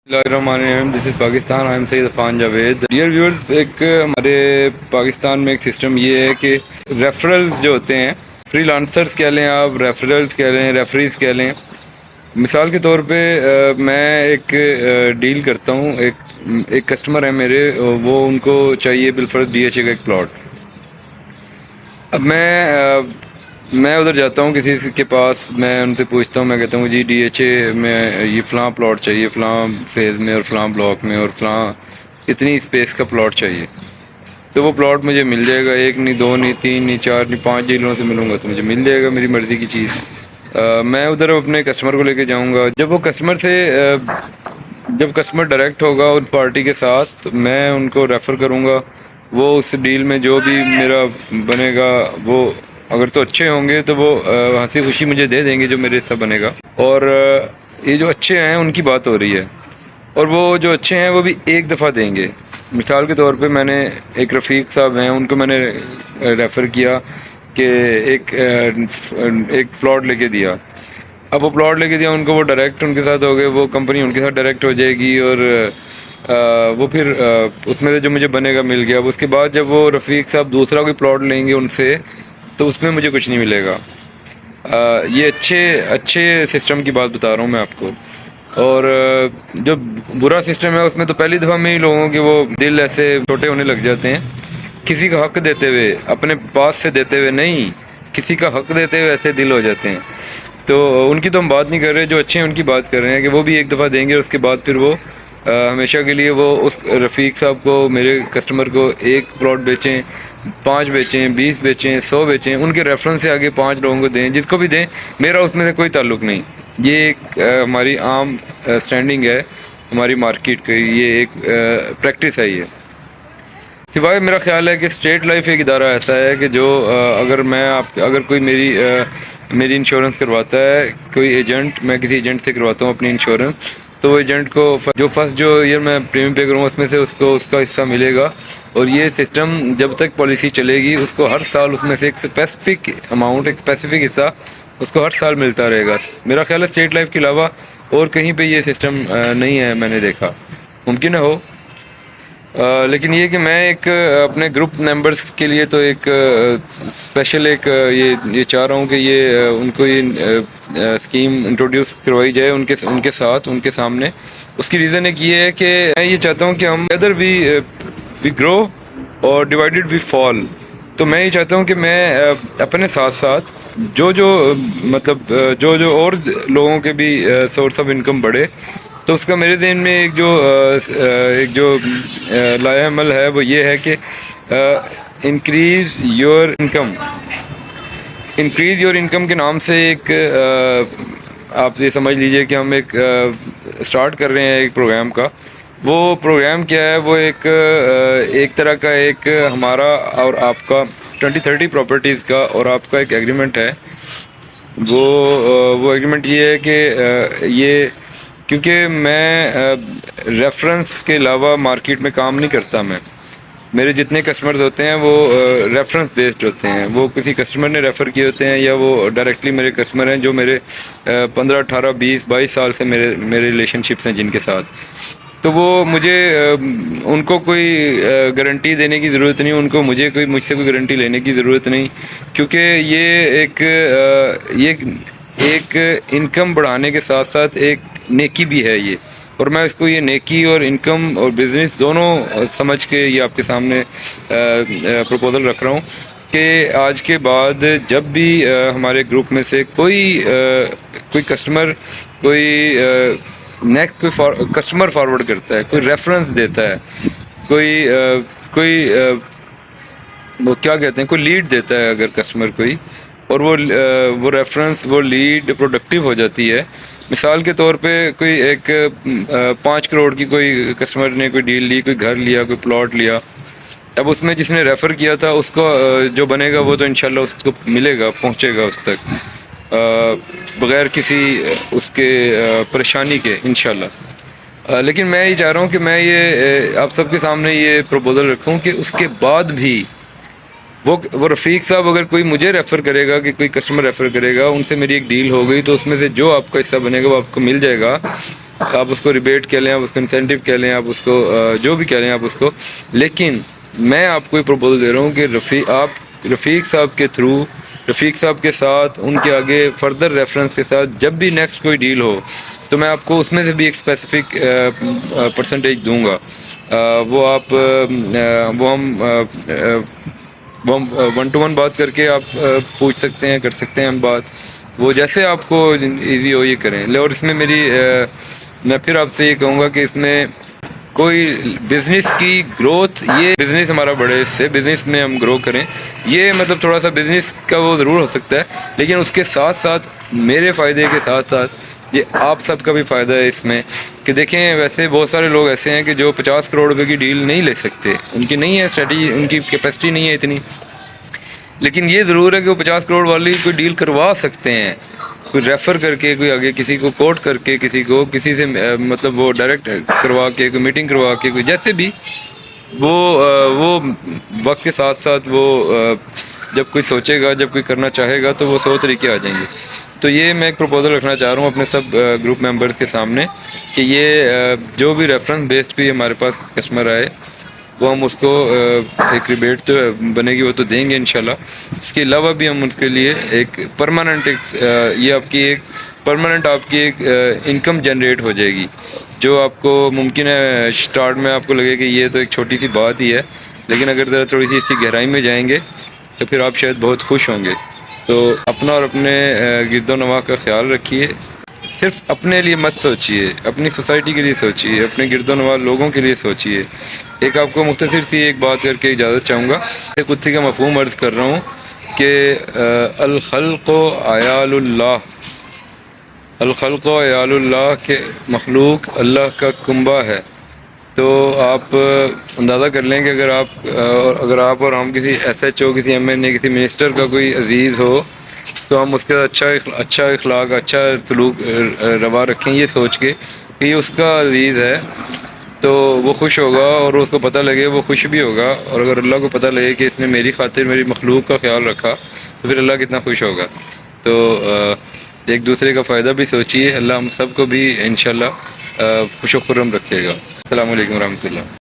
Bismillahirrahmanirrahim. This is Pakistan. I am Sayyid Afan Javed. Dear viewers, एक हमारे पाकिस्तान में एक सिस्टम ये है कि रेफरल्स जो होते हैं, फ्रीलांसर्स कह लें आप, रेफरल्स कह लें, रेफरीज कह लें। मिसाल के तौर पे मैं एक डील करता हूँ, एक कस्टमर है मेरे, वो उनको चाहिए बिलफर्ज DHA का एक प्लॉट। अब मैं उधर जाता हूँ किसी के पास, मैं उनसे पूछता हूँ, मैं कहता हूँ जी DHA में ये फ़लाँ प्लॉट चाहिए, फ़लाँ फेज़ में और फ़लाँ ब्लॉक में और फ़लाँ इतनी स्पेस का प्लॉट चाहिए। तो वो प्लॉट मुझे मिल जाएगा, एक नहीं, दो नहीं, तीन नहीं, चार नहीं, 5 डीलरों से मिलूँगा तो मुझे मिल जाएगा मेरी मर्ज़ी की चीज़। मैं उधर अपने कस्टमर को लेके जाऊँगा। जब कस्टमर डायरेक्ट होगा उन पार्टी के साथ, मैं उनको रेफ़र करूँगा। वो उस डील में जो भी मेरा बनेगा, वो अगर तो अच्छे होंगे तो वो हंसी खुशी मुझे दे देंगे जो मेरे हिस्सा बनेगा। और ये जो अच्छे हैं उनकी बात हो रही है, और वो जो अच्छे हैं वो भी एक दफ़ा देंगे। मिसाल के तौर पे मैंने एक रफ़ीक साहब हैं, उनको मैंने रेफ़र किया कि एक प्लॉट लेके दिया। अब वो प्लॉट लेके दिया उनको, वो डायरेक्ट उनके साथ हो गए, वो कंपनी उनके साथ डायरेक्ट हो जाएगी, और वो फिर उसमें से जो मुझे बनेगा मिल गया। अब उसके बाद जब वो रफ़ीक साहब दूसरा कोई प्लॉट लेंगे उनसे, तो उसमें मुझे कुछ नहीं मिलेगा। ये अच्छे सिस्टम की बात बता रहा हूँ मैं आपको। और जो बुरा सिस्टम है उसमें तो पहली दफ़ा में ही लोगों के वो दिल ऐसे छोटे होने लग जाते हैं। किसी का हक देते हुए, अपने पास से देते हुए नहीं, किसी का हक देते हुए ऐसे दिल हो जाते हैं। तो उनकी तो हम बात नहीं कर रहे, जो अच्छे हैं उनकी बात कर रहे हैं कि वो भी एक दफ़ा देंगे और उसके बाद फिर वो हमेशा के लिए वो उस रफ़ीक साहब को, मेरे कस्टमर को, एक प्लॉट बेचें, 5 बेचें, 20 बेचें, 100 बेचें, उनके रेफरेंस से आगे 5 लोगों को दें, जिसको भी दें, मेरा उसमें से कोई ताल्लुक़ नहीं। ये एक हमारी आम स्टैंडिंग है हमारी मार्केट की, ये एक प्रैक्टिस है। ये सिवाय मेरा ख़्याल है कि स्टेट लाइफ एक इदारा ऐसा है कि जो अगर कोई मेरी इंश्योरेंस करवाता है, कोई एजेंट, मैं किसी एजेंट से करवाता हूँ अपनी इंश्योरेंस, तो वो एजेंट को जो ईयर मैं प्रीमियम पे करूँगा उसमें से उसको उसका हिस्सा मिलेगा। और ये सिस्टम जब तक पॉलिसी चलेगी, उसको हर साल उसमें से एक स्पेसिफिक अमाउंट, एक स्पेसिफिक हिस्सा उसको हर साल मिलता रहेगा। मेरा ख्याल है स्टेट लाइफ के अलावा और कहीं पे ये सिस्टम नहीं है, मैंने देखा। मुमकिन है हो, लेकिन ये कि मैं एक अपने ग्रुप मेंबर्स के लिए तो एक स्पेशल एक ये चाह रहा हूँ कि ये उनको ये स्कीम इंट्रोड्यूस करवाई जाए उनके साथ, उनके सामने। उसकी रीज़न एक ये है कि मैं ये चाहता हूँ कि हम अदर वी ग्रो और डिवाइडेड वी फॉल। तो मैं ये चाहता हूँ कि मैं अपने साथ साथ जो और लोगों के भी सोर्स ऑफ इनकम बढ़े। तो उसका मेरे ज़हन में एक जो लाया अमल है वो ये है कि इंक्रीज़ योर इनकम के नाम से एक आप ये समझ लीजिए कि हम एक स्टार्ट कर रहे हैं एक प्रोग्राम का। वो प्रोग्राम क्या है, वो एक तरह का एक हमारा और आपका 20-30 प्रॉपर्टीज़ का और आपका एक एग्रीमेंट है। वो एग्रीमेंट ये है कि ये, क्योंकि मैं रेफरेंस के अलावा मार्केट में काम नहीं करता। मेरे जितने कस्टमर्स होते हैं वो रेफरेंस बेस्ड होते हैं, वो किसी कस्टमर ने रेफ़र किए होते हैं, या वो डायरेक्टली मेरे कस्टमर हैं जो मेरे 15, 18, 20, 22 साल से मेरे रिलेशनशिप्स हैं जिनके साथ। तो वो मुझे उनको कोई गारंटी देने की ज़रूरत नहीं, मुझसे कोई गारंटी लेने की ज़रूरत नहीं, क्योंकि ये एक इनकम बढ़ाने के साथ साथ एक नेकी भी है ये। और मैं इसको ये नेकी और इनकम और बिज़नेस दोनों समझ के ये आपके सामने प्रपोज़ल रख रहा हूँ कि आज के बाद जब भी हमारे ग्रुप में से कोई कस्टमर कस्टमर फॉरवर्ड करता है, कोई रेफरेंस देता है, वो क्या कहते हैं, कोई लीड देता है अगर कस्टमर कोई, और वो रेफरेंस, वो लीड प्रोडक्टिव हो जाती है। मिसाल के तौर पे कोई 5 करोड़ की कोई कस्टमर ने कोई डील ली, कोई घर लिया, कोई प्लॉट लिया। अब उसमें जिसने रेफ़र किया था उसको जो बनेगा वो तो इंशाल्लाह उसको मिलेगा, पहुंचेगा उस तक बग़ैर किसी उसके परेशानी के इंशाल्लाह। लेकिन मैं ये चाह रहा हूँ कि मैं ये आप सबके सामने ये प्रपोज़ल रखूँ कि उसके बाद भी वो रफ़ीक साहब अगर कोई मुझे रेफ़र करेगा, कि कोई कस्टमर रेफ़र करेगा, उनसे मेरी एक डील हो गई, तो उसमें से जो आपका हिस्सा बनेगा वो आपको मिल जाएगा। آپ اس کو ریبیٹ کہہ لیں، آپ اس کو انسینٹیو کہہ لیں، آپ اس کو جو بھی کہہ لیں آپ اس کو، لیکن میں آپ کو یہ پروپوزل دے رہا ہوں کہ رفیق صاحب کے تھرو، رفیق صاحب کے ساتھ، ان کے آگے فردر ریفرنس کے ساتھ جب بھی نیکسٹ کوئی ڈیل ہو تو میں آپ کو اس میں سے بھی ایک اسپیسیفک پرسنٹیج دوں گا۔ وہ آپ وہ ہم 1 to 1 بات کر کے آپ پوچھ سکتے ہیں، کر سکتے ہیں ہم بات، وہ جیسے آپ کو ایزی ہو یہ کریں۔ اور اس میں میں پھر آپ سے یہ کہوں گا کہ اس میں کوئی بزنس کی گروتھ، یہ بزنس ہمارا بڑے، اس سے بزنس میں ہم گرو کریں، یہ مطلب تھوڑا سا بزنس کا وہ ضرور ہو سکتا ہے، لیکن اس کے ساتھ ساتھ میرے فائدے کے ساتھ ساتھ یہ آپ سب کا بھی فائدہ ہے اس میں کہ دیکھیں ویسے بہت سارے لوگ ایسے ہیں کہ جو 50 کروڑ روپے کی ڈیل نہیں لے سکتے، ان کی نہیں ہے اسٹریٹجی، ان کی کیپیسٹی نہیں ہے اتنی، لیکن یہ ضرور ہے کہ وہ 50 کروڑ والی کوئی ڈیل کروا سکتے ہیں، کوئی ریفر کر کے، کوئی آگے کسی کو کوٹ کر کے، کسی سے مطلب وہ ڈائریکٹ کروا کے، کوئی میٹنگ کروا کے، کوئی جیسے بھی وہ وقت کے ساتھ ساتھ وہ جب کوئی سوچے گا، جب کوئی کرنا چاہے گا تو وہ 100 طریقے آ جائیں گے۔ تو یہ میں ایک پروپوزل رکھنا چاہ رہا ہوں اپنے سب گروپ ممبرز کے سامنے کہ یہ جو بھی ریفرنس بیسڈ بھی ہمارے پاس کسٹمر آئے وہ ہم اس کو ایک ریبیٹ تو بنے گی وہ تو دیں گے انشاءاللہ۔ اس کے علاوہ بھی ہم ان کے لیے ایک پرماننٹ یہ آپ کی ایک پرماننٹ آپ کی ایک انکم جنریٹ ہو جائے گی، جو آپ کو ممکن ہے سٹارٹ میں آپ کو لگے کہ یہ تو ایک چھوٹی سی بات ہی ہے، لیکن اگر ذرا تھوڑی سی اس کی گہرائی میں جائیں گے تو پھر آپ شاید بہت خوش ہوں گے۔ تو اپنا اور اپنے گرد و نواح کا خیال رکھیے، صرف اپنے لیے مت سوچیے، اپنی سوسائٹی کے لیے سوچیے، اپنے گرد و نواح لوگوں کے لیے سوچیے۔ ایک آپ کو مختصر سی ایک بات کر کے اجازت چاہوں گا، ایک کتی کا مفہوم عرض کر رہا ہوں کہ الخلق عیال اللہ، الخلق عیال اللہ، کے مخلوق اللہ کا کنبہ ہے۔ تو آپ اندازہ کر لیں کہ اگر آپ اور ہم کسی ایس ایچ او، کسی ایم این اے، کسی منسٹر کا کوئی عزیز ہو تو ہم اس کا اچھا اخلاق، اچھا سلوک روا رکھیں یہ سوچ کے کہ یہ اس کا عزیز ہے، تو وہ خوش ہوگا، اور اس کو پتہ لگے وہ خوش بھی ہوگا، اور اگر اللہ کو پتہ لگے کہ اس نے میری خاطر میری مخلوق کا خیال رکھا تو پھر اللہ کتنا خوش ہوگا۔ تو ایک دوسرے کا فائدہ بھی سوچیے، اللہ ہم سب کو بھی انشاءاللہ خوش و خرم رکھے گا۔ السلام علیکم ورحمۃ اللہ۔